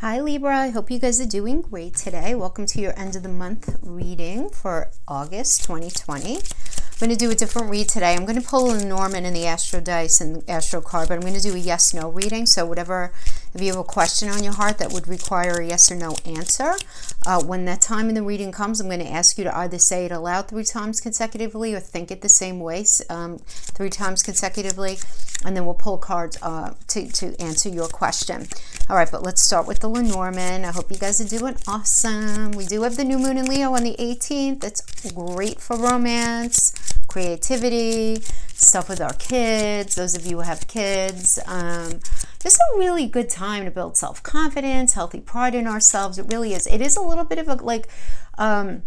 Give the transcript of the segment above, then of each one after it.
Hi Libra, I hope you guys are doing great today. Welcome to your end of the month reading for August 2020. I'm going to do a different read today. I'm going to pull a Norman in the Astro Dice and the Astro card, but I'm going to do a yes-no reading. So whatever, if you have a question on your heart that would require a yes or no answer, when that time in the reading comes, I'm going to ask you to either say it aloud 3 times consecutively or think it the same way 3 times consecutively, and then we'll pull cards to answer your question. All right, but let's start with the Lenormand. I hope you guys are doing awesome. We do have the new moon in Leo on the 18th. That's great for romance, creativity, stuff with our kids. Those of you who have kids, just a really good time to build self-confidence, healthy pride in ourselves. It really is. It is a little bit of a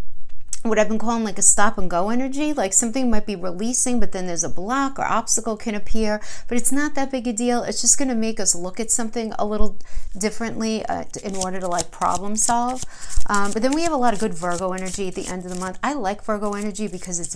what I've been calling like a stop and go energy, like something might be releasing, but then there's a block or obstacle can appear, but it's not that big a deal. It's just going to make us look at something a little differently in order to like problem solve. But then we have a lot of good Virgo energy at the end of the month. I like Virgo energy because it's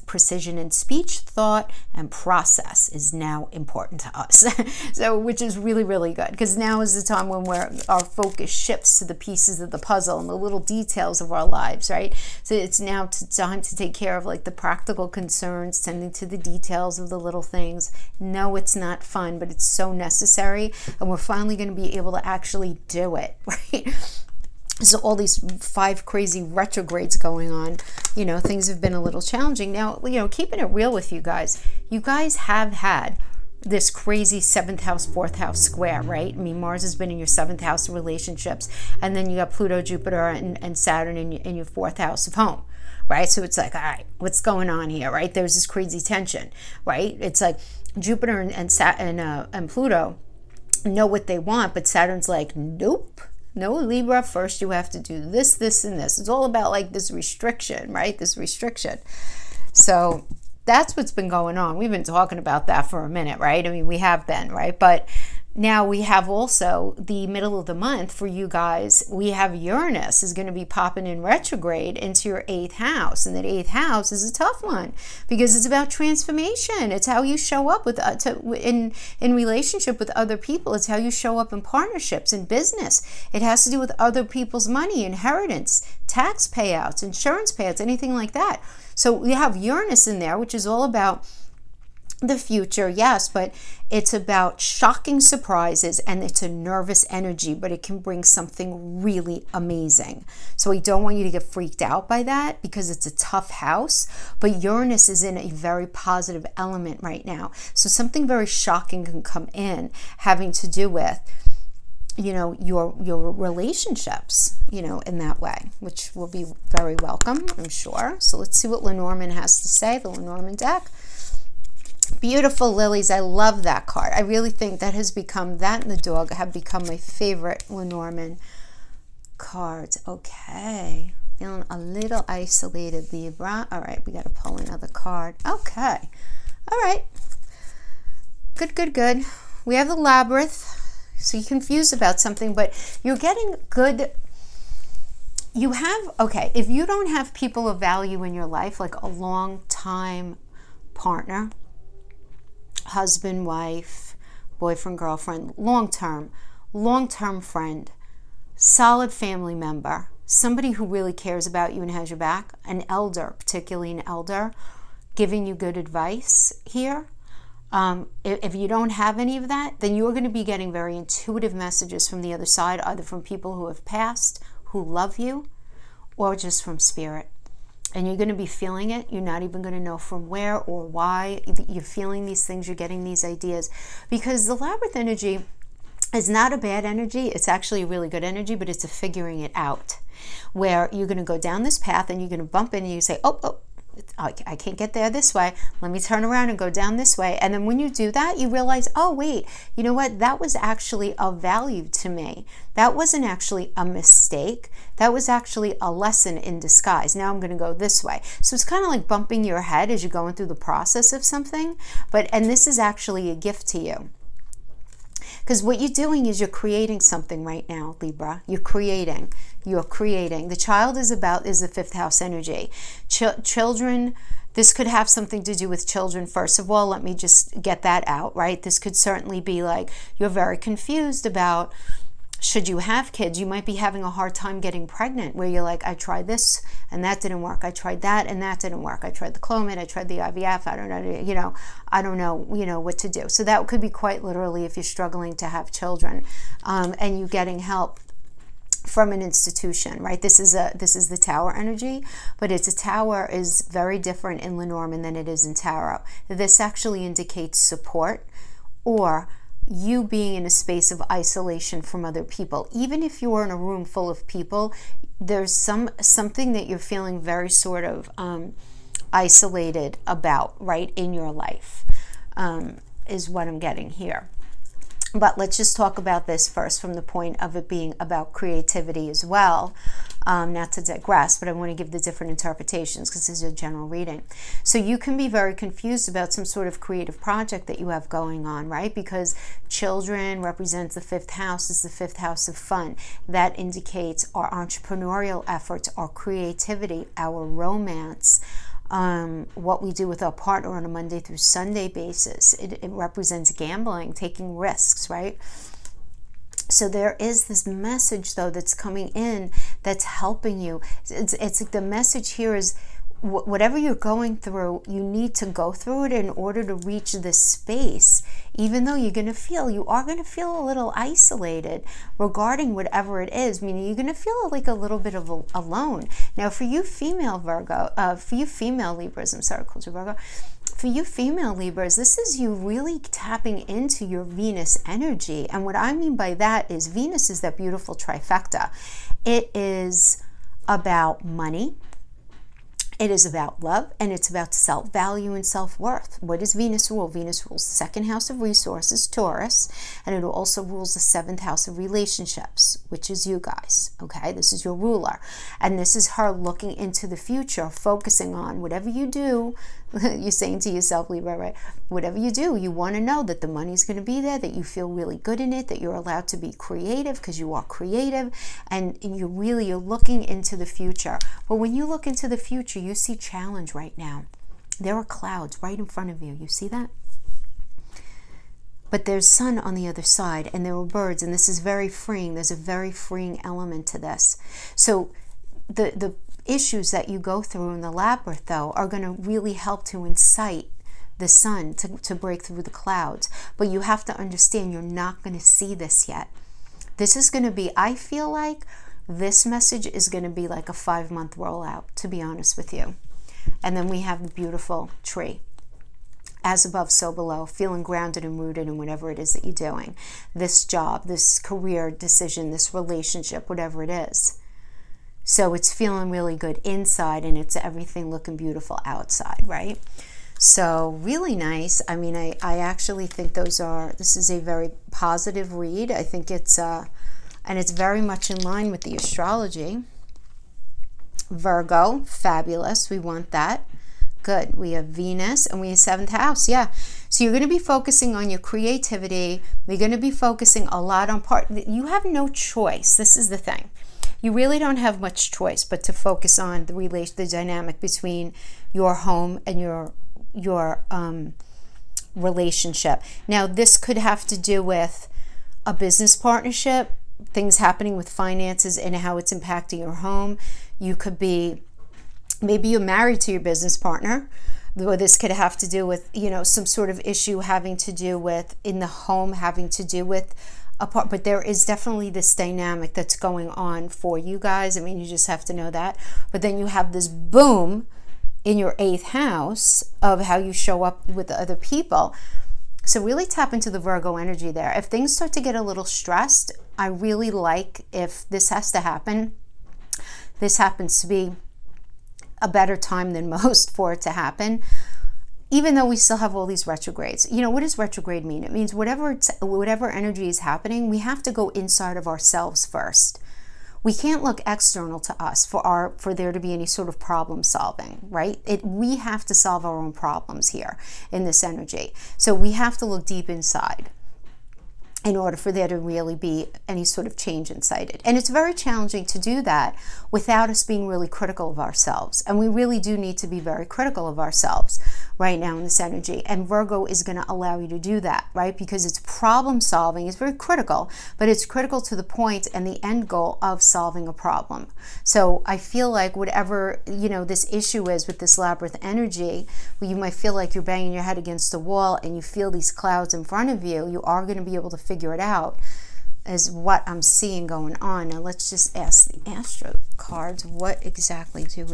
precision in speech, thought, and process is now important to us. So, which is really, really good, because now is the time when our focus shifts to the pieces of the puzzle and the little details of our lives, right? So it's now time to take care of like the practical concerns, tending to the details of the little things. No, it's not fun, but it's so necessary, and we're finally going to be able to actually do it, right? So all these 5 crazy retrogrades going on, you know, things have been a little challenging. Now, you know, keeping it real with you guys have had this crazy 7th house, 4th house square, right? I mean, Mars has been in your 7th house of relationships, and then you got Pluto, Jupiter, and Saturn in your 4th house of home, right? So it's like, all right, what's going on here, right? There's this crazy tension, right? It's like Jupiter and Pluto know what they want, but Saturn's like, nope. No, Libra, first you have to do this, this, and this. It's all about like this restriction, right? This restriction. So that's what's been going on. We've been talking about that for a minute, right? I mean, we have been, right? But now we have also the middle of the month for you guys. We have Uranus is going to be popping in retrograde into your 8th house. And that 8th house is a tough one because it's about transformation. It's how you show up with in relationship with other people. It's how you show up in partnerships, in business. It has to do with other people's money, inheritance, tax payouts, insurance payouts, anything like that. So we have Uranus in there, which is all about the future, yes, but it's about shocking surprises, and it's a nervous energy, but it can bring something really amazing. So I don't want you to get freaked out by that because it's a tough house, but Uranus is in a very positive element right now. So something very shocking can come in having to do with, you know, your relationships, you know, in that way, which will be very welcome, I'm sure. So let's see what Lenormand has to say, the Lenormand deck. Beautiful lilies. I love that card. I really think that has become, that and the dog have become my favorite Lenormand cards. Okay. Feeling a little isolated, Libra. All right. We got to pull another card. Okay. All right. Good, good, good. We have the Labyrinth. So you're confused about something, but you're getting good. You have, okay, if you don't have people of value in your life, like a long time partner, husband, wife, boyfriend, girlfriend, long-term friend, solid family member, somebody who really cares about you and has your back, an elder, particularly an elder, giving you good advice here. If you don't have any of that, then you're going to be getting very intuitive messages from the other side, either from people who have passed, who love you, or just from spirit. And you're going to be feeling it. You're not even going to know from where or why. You're feeling these things. You're getting these ideas. Because the Labyrinth energy is not a bad energy. It's actually a really good energy, but it's a figuring it out. Where you're going to go down this path and you're going to bump in and you say, oh, I can't get there this way. Let me turn around and go down this way. And then when you do that, you realize, oh, wait, you know what? That was actually of value to me. That wasn't actually a mistake. That was actually a lesson in disguise. Now I'm going to go this way. So it's kind of like bumping your head as you're going through the process of something. And this is actually a gift to you. Because what you're doing is you're creating something right now, Libra. You're creating. The child is the 5th house energy. Children, this could have something to do with children. First of all, let me just get that out, right? This could certainly be like you're very confused about should you have kids, you might be having a hard time getting pregnant, where you're like, I tried this and that didn't work. I tried that and that didn't work. I tried the Clomid, I tried the IVF. I don't know, I don't know, what to do. So that could be quite literally if you're struggling to have children, and you getting help from an institution, right? This is the Tower energy, but a Tower is very different in Lenormand than it is in Tarot. This actually indicates support, or you being in a space of isolation from other people. Even if you're in a room full of people, there's something that you're feeling very sort of isolated about, right, in your life, is what I'm getting here. But let's just talk about this first from the point of it being about creativity as well. Not to digress, but I want to give the different interpretations because this is a general reading. So you can be very confused about some sort of creative project that you have going on, right? Because children represents the 5th house, is the 5th house of fun. That indicates our entrepreneurial efforts, our creativity, our romance, what we do with our partner on a Monday through Sunday basis. It represents gambling, taking risks, right? So there is this message, though, that's coming in that's helping you. It's like the message here is whatever you're going through, you need to go through it in order to reach this space, even though you are going to feel a little isolated regarding whatever it is, meaning you're going to feel like a little bit of alone. Now, for you female Libras, I'm sorry, culture Virgo, for you female Libras, this is you really tapping into your Venus energy. And what I mean by that is Venus is that beautiful trifecta. It is about money, it is about love, and it's about self-value and self-worth. What does Venus rule? Venus rules the 2nd house of resources, Taurus, and it also rules the 7th house of relationships, which is you guys, okay? This is your ruler. And this is her looking into the future, focusing on whatever you do. You're saying to yourself, Libra, right? Whatever you do, you want to know that the money's going to be there, that you feel really good in it, that you're allowed to be creative because you are creative, and you're looking into the future. But when you look into the future, you see challenge right now. There are clouds right in front of you. You see that? But there's sun on the other side, and there are birds, and this is very freeing. There's a very freeing element to this. So the issues that you go through in the labyrinth, though, are going to really help to incite the sun to break through the clouds. But you have to understand you're not going to see this yet. This is going to be, I feel like, this message is going to be like a 5-month rollout, to be honest with you. And then we have the beautiful tree. As above, so below, feeling grounded and rooted in whatever it is that you're doing. This job, this career decision, this relationship, whatever it is. So it's feeling really good inside, and it's everything looking beautiful outside, right? So really nice. I mean, I actually think this is a very positive read. I think it's, and it's very much in line with the astrology. Virgo, fabulous. We want that. Good. We have Venus, and we have 7th house. Yeah. So you're going to be focusing on your creativity. You're going to be focusing a lot on you have no choice. This is the thing. You really don't have much choice but to focus on the dynamic between your home and your relationship. Now, this could have to do with a business partnership, things happening with finances and how it's impacting your home. You could be, maybe you're married to your business partner, or this could have to do with, some sort of issue having to do with in the home, having to do with apart. But there is definitely this dynamic that's going on for you guys. I mean, you just have to know that. But then you have this boom in your 8th house of how you show up with the other people. So really tap into the Virgo energy there. If things start to get a little stressed, I really like, if this has to happen, this happens to be a better time than most for it to happen, even though we still have all these retrogrades. What does retrograde mean? It means whatever energy is happening, we have to go inside of ourselves first. We can't look external to us for there to be any sort of problem solving, right? We have to solve our own problems here in this energy. So we have to look deep inside. in order for there to really be any sort of change incited. And it's very challenging to do that without us being really critical of ourselves. And we really do need to be very critical of ourselves right now in this energy. And Virgo is going to allow you to do that, right? Because it's problem solving. It's very critical, but it's critical to the point and the end goal of solving a problem. So I feel like whatever, you know, this issue is with this labyrinth energy, where you might feel like you're banging your head against a wall and you feel these clouds in front of you, you are going to be able to figure it out, is what I'm seeing going on. Now let's just ask the Astro cards, what exactly do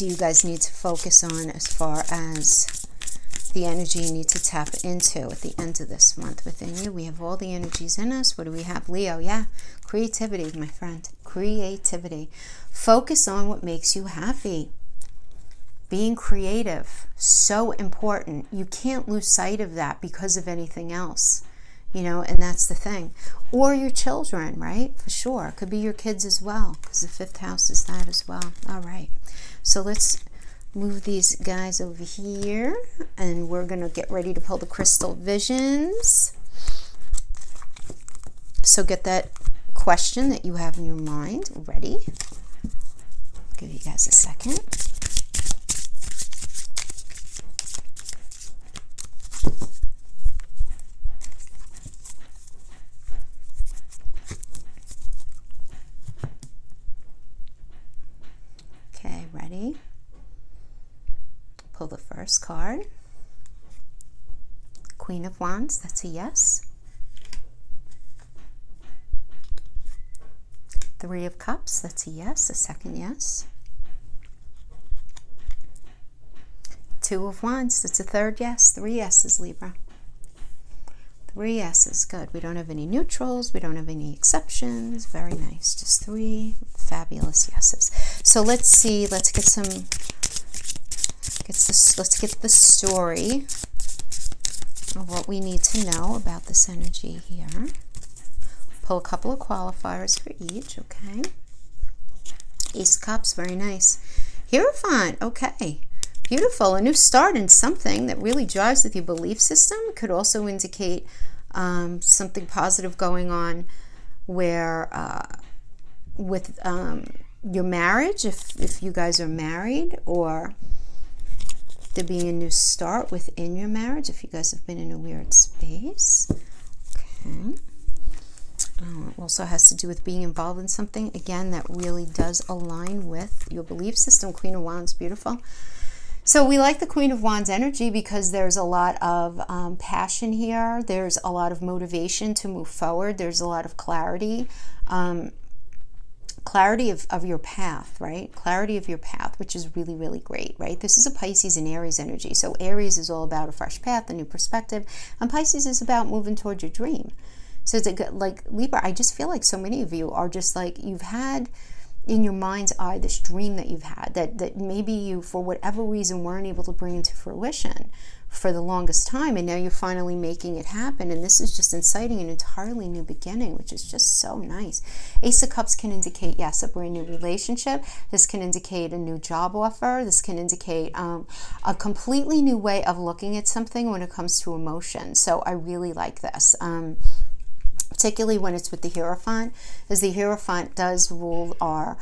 you guys need to focus on as far as the energy you need to tap into at the end of this month within you? We have all the energies in us. What do we have? Leo, yeah, creativity, my friend, creativity. Focus on what makes you happy. Being creative, so important. You can't lose sight of that because of anything else, you know, and that's the thing. Or your children, right? For sure. It could be your kids as well, because the 5th house is that as well. All right. So let's move these guys over here, and we're going to get ready to pull the crystal visions. So get that question that you have in your mind ready. I'll give you guys a second. Okay, ready? Pull the first card. Queen of Wands, that's a yes. 3 of Cups, that's a yes, a second yes. 2 of Wands, that's a third yes. 3 yeses, Libra. 3 yeses, good. We don't have any neutrals, we don't have any exceptions. Very nice, just 3 fabulous yeses. So let's see, let's get the story of what we need to know about this energy here. Pull a couple of qualifiers for each, okay? Ace of Cups, very nice. Hierophant, okay. Beautiful, a new start in something that really jives with your belief system. Could also indicate something positive going on where with your marriage, if you guys are married, or there being a new start within your marriage if you guys have been in a weird space. Okay. It also has to do with being involved in something, again, that really does align with your belief system. Queen of Wands, beautiful. So we like the Queen of Wands energy because there's a lot of passion here. There's a lot of motivation to move forward. There's a lot of clarity. Clarity of your path, right? Clarity of your path, which is really, really great, right? This is a Pisces and Aries energy. So Aries is all about a fresh path, a new perspective. And Pisces is about moving towards your dream. So it's like Libra, I just feel like so many of you are just like, you've had in your mind's eye this dream that you've had that maybe you, for whatever reason, weren't able to bring into fruition for the longest time, and now you're finally making it happen. And this is just inciting an entirely new beginning, which is just so nice. Ace of Cups can indicate, yes, a brand new relationship. This can indicate a new job offer. This can indicate a completely new way of looking at something when it comes to emotion. So I really like this. Particularly when it's with the Hierophant, as the Hierophant does rule our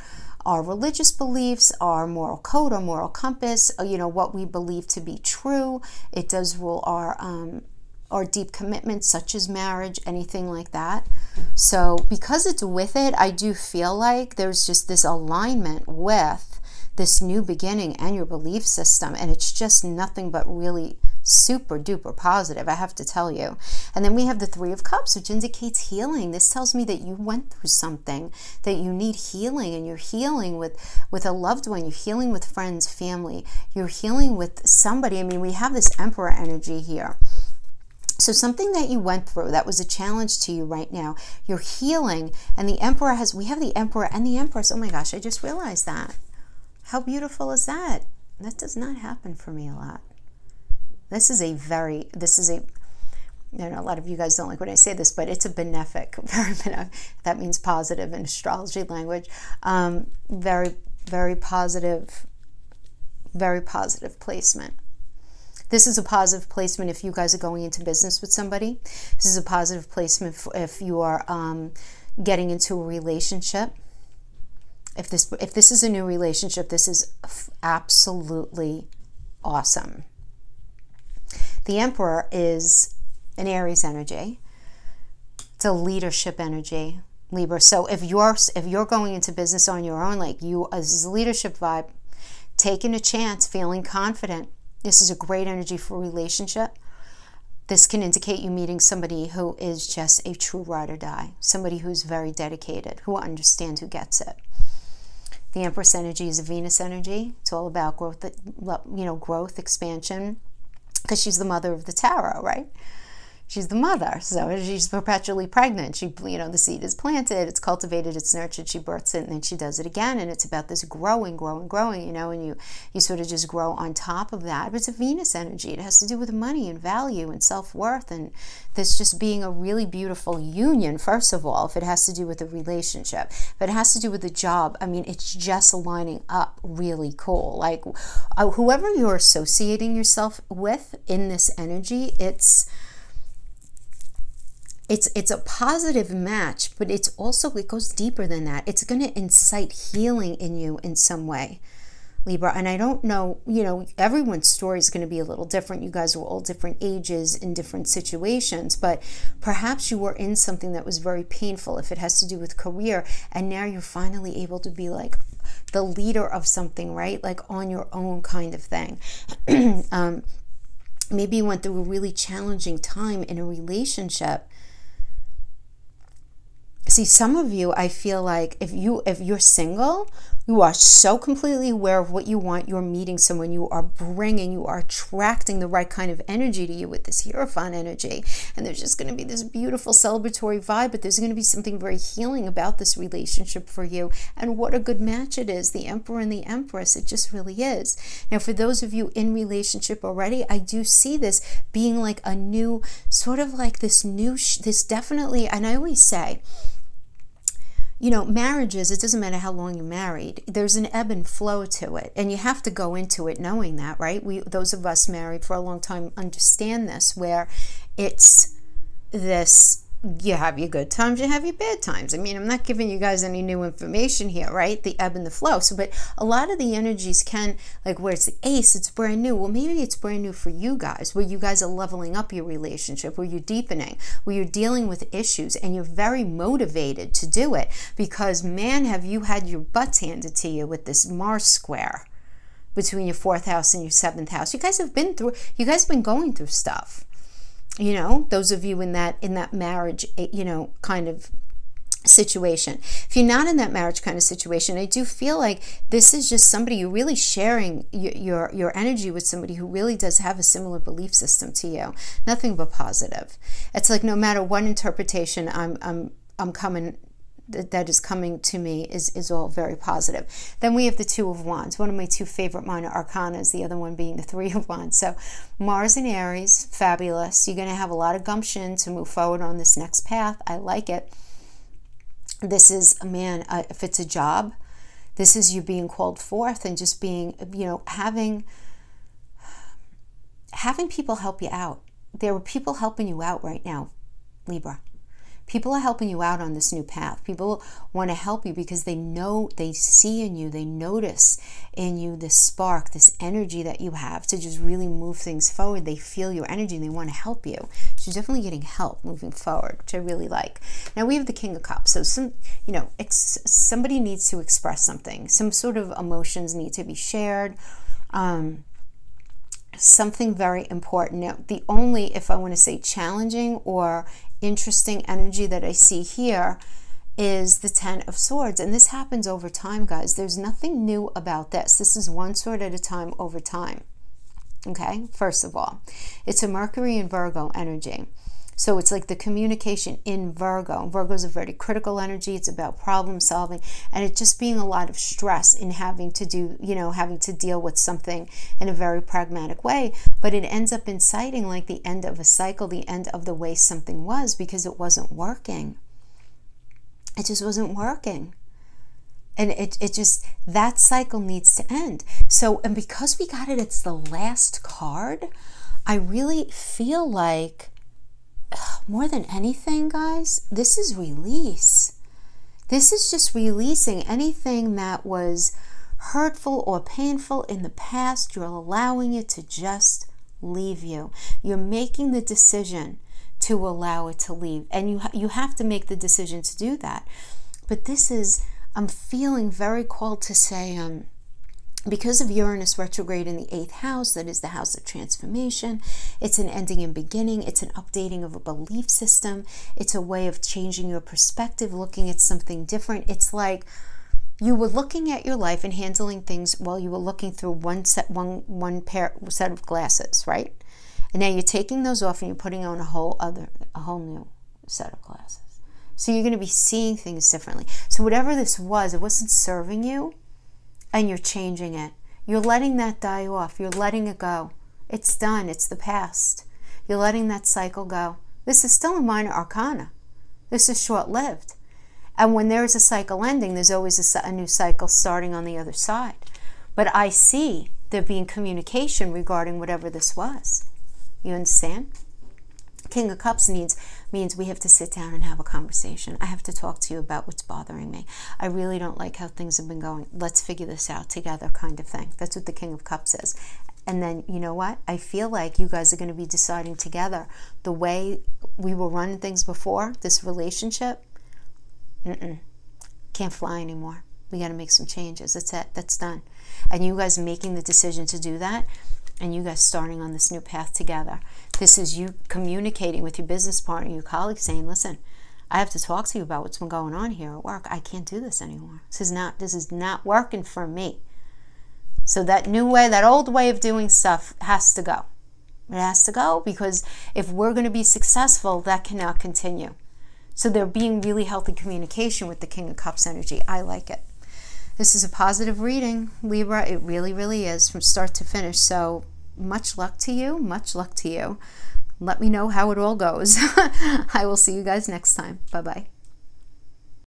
religious beliefs, our moral code, our moral compass, you know, what we believe to be true. It does rule our deep commitments, such as marriage, anything like that. So because it's with it, I do feel like there's just this alignment with this new beginning and your belief system, and it's just nothing but really super duper positive, I have to tell you. And then we have the 3 of Cups, which indicates healing. This tells me that you went through something, that you need healing, and you're healing with a loved one, you're healing with friends, family, you're healing with somebody. I mean, we have this Emperor energy here. So something that you went through that was a challenge to you right now, you're healing, and the Emperor we have the Emperor and the Empress. Oh my gosh, I just realized that. How beautiful is that? That does not happen for me a lot. This is a, you know, a lot of you guys don't like when I say this, but it's a benefic, very benefic. That means positive in astrology language. Very, very positive placement. This is a positive placement if you guys are going into business with somebody. This is a positive placement if you are getting into a relationship. If this is a new relationship, this is absolutely awesome. The Emperor is an Aries energy. It's a leadership energy, Libra. So if you're going into business on your own, like this is a leadership vibe, taking a chance, feeling confident. This is a great energy for a relationship. This can indicate you meeting somebody who is just a true ride or die, somebody who's very dedicated, who understands, who gets it. The Empress energy is a Venus energy. It's all about growth, growth, expansion, because she's the mother of the tarot, right? She's the mother, so she's perpetually pregnant. The seed is planted, it's cultivated, it's nurtured, she births it, and then she does it again. And it's about this growing, and you sort of just grow on top of that. But it's a Venus energy. It has to do with money and value and self-worth, and this just being a really beautiful union, first of all, if it has to do with a relationship. If it has to do with a job, I mean, it's just lining up really cool. Like, whoever you're associating yourself with in this energy, it's a positive match, but it goes deeper than that. It's going to incite healing in you in some way, Libra. And I don't know, everyone's story is going to be a little different. You guys are all different ages in different situations, but perhaps you were in something that was very painful if it has to do with career, and now you're finally able to be like the leader of something, right? Like on your own kind of thing. Maybe you went through a really challenging time in a relationship. See, some of you, I feel like if you're single, you are so completely aware of what you want. You're meeting someone, you are attracting the right kind of energy to you with this Hierophant energy. And there's just going to be this beautiful celebratory vibe, but there's going to be something very healing about this relationship for you. And what a good match it is, the Emperor and the Empress. It just really is. Now, for those of you in relationship already, I do see this being like a new, sort of like this definitely, and I always say, marriages, it doesn't matter how long you're married. There's an ebb and flow to it. And you have to go into it knowing that, right? Those of us married for a long time understand this, where it's this, you have your good times, you have your bad times. I mean, I'm not giving you guys any new information here, right? The ebb and the flow. So, but a lot of the energies can, like where it's the Ace, it's brand new. Well, maybe it's brand new for you guys, where you guys are leveling up your relationship, where you're deepening, where you're dealing with issues, and you're very motivated to do it. Because, man, have you had your butts handed to you with this Mars square between your 4th house and your 7th house. You guys have been going through stuff. Those of you in that marriage, kind of situation. If you're not in that marriage kind of situation, I do feel like this is just somebody you're really sharing your energy with, somebody who really does have a similar belief system to you. Nothing but positive. It's like no matter what interpretation I'm coming, that is coming to me is all very positive. Then we have the Two of Wands, one of my 2 favorite minor arcanas, the other one being the Three of Wands. So Mars in Aries, fabulous. You're going to have a lot of gumption to move forward on this next path. I like it. This is, man, if it's a job, this is you being called forth and just being, having people help you out. There are people helping you out right now, Libra. People are helping you out on this new path. People want to help you because they know, they see in you, they notice in you this spark, this energy that you have to just really move things forward. They feel your energy and they want to help you. So you're definitely getting help moving forward, which I really like. Now we have the King of Cups. So somebody needs to express something. Some sort of emotions need to be shared. Something very important. Now, the only, if I want to say challenging or interesting energy that I see here is the Ten of Swords. And this happens over time, guys. There's nothing new about this. This is one sword at a time over time. Okay, first of all, it's a Mercury and Virgo energy. So it's like the communication in Virgo. Virgo is a very critical energy. It's about problem solving, and it's just being a lot of stress in having to do, having to deal with something in a very pragmatic way. But it ends up inciting like the end of a cycle, the end of the way something was, because it wasn't working. It just wasn't working. And it just, that cycle needs to end. So, and because we got it, it's the last card. I really feel like, more than anything, guys, this is release. This is just releasing anything that was hurtful or painful in the past. You're allowing it to just leave you. You're making the decision to allow it to leave. And you have to make the decision to do that. But this is, I'm feeling very called to say, because of Uranus retrograde in the 8th house, that is the house of transformation, it's an ending and beginning, it's an updating of a belief system, it's a way of changing your perspective, looking at something different. It's like you were looking at your life and handling things while you were looking through one set of glasses, right? And now you're taking those off and you're putting on a whole new set of glasses. So you're going to be seeing things differently. So whatever this was, it wasn't serving you, and you're changing it. You're letting that die off. You're letting it go. It's done. It's the past. You're letting that cycle go. This is still a minor arcana. This is short-lived. And when there's a cycle ending, there's always a new cycle starting on the other side. But I see there being communication regarding whatever this was. You understand? King of Cups means we have to sit down and have a conversation. I have to talk to you about what's bothering me. I really don't like how things have been going. Let's figure this out together, kind of thing. That's what the King of Cups is. And then, you know what? I feel like you guys are going to be deciding together the way we were running things before, this relationship, can't fly anymore. We got to make some changes. That's it. That's done. And you guys making the decision to do that, and you guys starting on this new path together. This is you communicating with your business partner, your colleague, saying, listen, I have to talk to you about what's been going on here at work. I can't do this anymore. This is not working for me. So that new way, that old way of doing stuff has to go. It has to go, because if we're going to be successful, that cannot continue. So they're being really healthy communication with the King of Cups energy. I like it. This is a positive reading, Libra. It really, really is, from start to finish. So much luck to you. Much luck to you. Let me know how it all goes. I will see you guys next time. Bye-bye.